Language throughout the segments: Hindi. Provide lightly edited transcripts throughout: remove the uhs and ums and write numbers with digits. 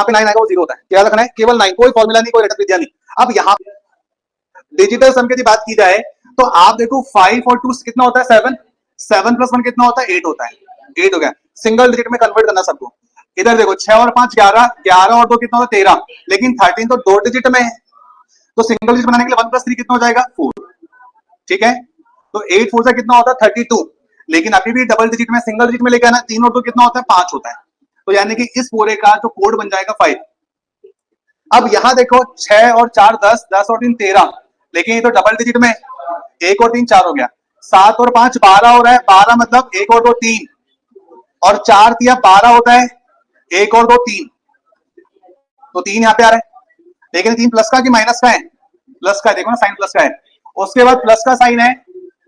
पे 9 आएगा वो 0 होता है। क्या रखना है? केवल 9, कोई फॉर्मूला नहीं, कोई रटक विद्या नहीं। अब यहाँ डिजिटल सम की बात की जाए तो आप देखो 5 और 2 कितना होता है? 7, 7 प्लस 1 कितना होता है? 8 होता है। 8 हो गया। सिंगल डिजिट में कन्वर्ट करना सबको। इधर देखो 6 और 5 11, 11 और 2 कितना होता है? 13, लेकिन 13 तो 2 डिजिट में है, तो सिंगल डिजिट बनाने के लिए 1 प्लस 3 कितना हो जाएगा? 4। ठीक है, तो 8 4 से कितना होता है? 32, लेकिन अभी भी डबल डिजिट में, सिंगल डिजिट में लेके आना। 3 और 2 कितना होता है? 5 होता है। तो यानी कि इस पूरे का जो कोड बन जाएगा 5। अब यहां देखो 6 और 4 10, 10 और 3 13, लेकिन ये तो डबल डिजिट में, 1 और 3 4 हो गया। 7 और 5 12 हो रहा है, 12 मतलब 1 और 2 3, और 4 दिया 12 होता है, 1 और 2 3, तो 3 यहाँ पे आ रहा है। लेकिन 3 प्लस का कि माइनस का है? प्लस का है, देखो ना साइन प्लस का है। उसके बाद प्लस का साइन है,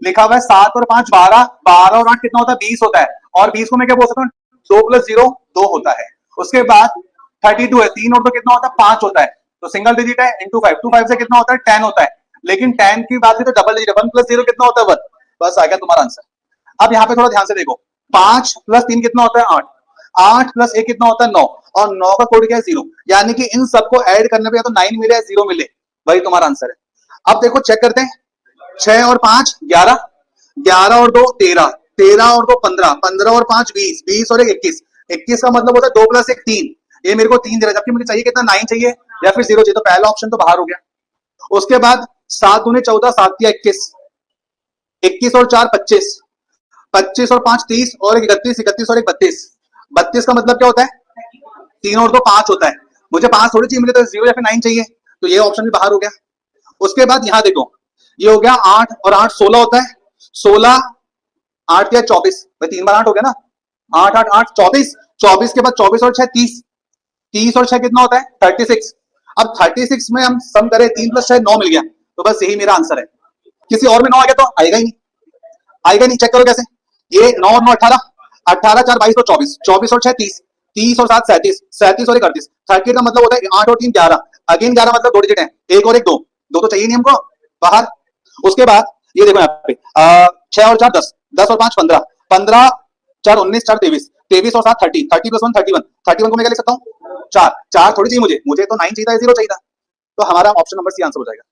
लिखा हुआ है 7 और 5 12, 12 और 8 कितना होता है? 20 होता है। और 20 को मैं क्या बोल सकता हूँ? 2 प्लस 0 2 होता है। उसके बाद 32 है, 3 और 2 कितना होता है? 5 होता है। तो सिंगल डिजिट है, इंटू 5, 2 5 से कितना होता है? 10 होता है। लेकिन 10 की बात की तो डबल डिजिट है, 1 प्लस 0 कितना होता है? 1। बस आ गया तुम्हारा आंसर। अब यहाँ पे थोड़ा ध्यान से देखो, 5 प्लस 3 कितना होता है? 8, 8 प्लस 1 कितना होता है? 9, और 9 का कोड क्या है? 0। यानी कि इन सबको ऐड करने पे या तो 9 मिले या 0 मिले, वही तुम्हारा आंसर है। अब देखो चेक करते हैं, 6 और 5 11, 11 और 2 13, 13 और 2 15, 15 और 5 20, 20 और 1 21, 21 का मतलब होता है 2 प्लस 1 3। ये मेरे को 3 दे रहा है, जबकि मुझे चाहिए कितना? 9 चाहिए या फिर 0 चाहिए, तो पहला ऑप्शन तो बाहर हो गया। उसके बाद 7 दूने 14, 7 दिया 21, 21 और 4 25, 25 और 5 30, और 1 31, 31 और 1 32, 32 का मतलब क्या होता है? 3 और 2 5 होता है। मुझे 5 थोड़ी चाहिए, मुझे तो 0 या फिर 9 चाहिए, तो ये ऑप्शन भी बाहर हो गया। उसके बाद यहां देखो, ये हो गया 8 और 8 16 होता है, 16 8 या 24, भाई 3 बार 8 हो गया ना, 8 8 8 24, 24 के बाद 24 और 6 30, 30 और 6 कितना होता है? 36। अब 36 में हम सम करें, 3 प्लस 6 9 मिल गया, तो बस यही मेरा आंसर है। किसी और में 9 आ गया तो आएगा ही नहीं, आएगा नहीं। चेक करो कैसे, ये 9 और 9 18, 18 4 22 और 24, 24 और 6 30, 30 और 7 37, 37 और 1 38, 38 का मतलब होता है 8 और 3 11, अगेन 11 मतलब 2 डिजिट है, 1 और 1 2, 2 तो चाहिए नहीं हमको, बाहर। उसके बाद ये देखो यहाँ पे 6 और 4 10, 10 और 5 15, 15 4 19 4 23, 23 और 7 30, 30 प्लस 1 31, 31 को मैं क्या लिख सकता हूँ? 4, 4 थोड़ी चाहिए मुझे, मुझे तो 9 चाहिए था, 0 चाहिए था। तो हमारा ऑप्शन नंबर सी आंसर हो जाएगा।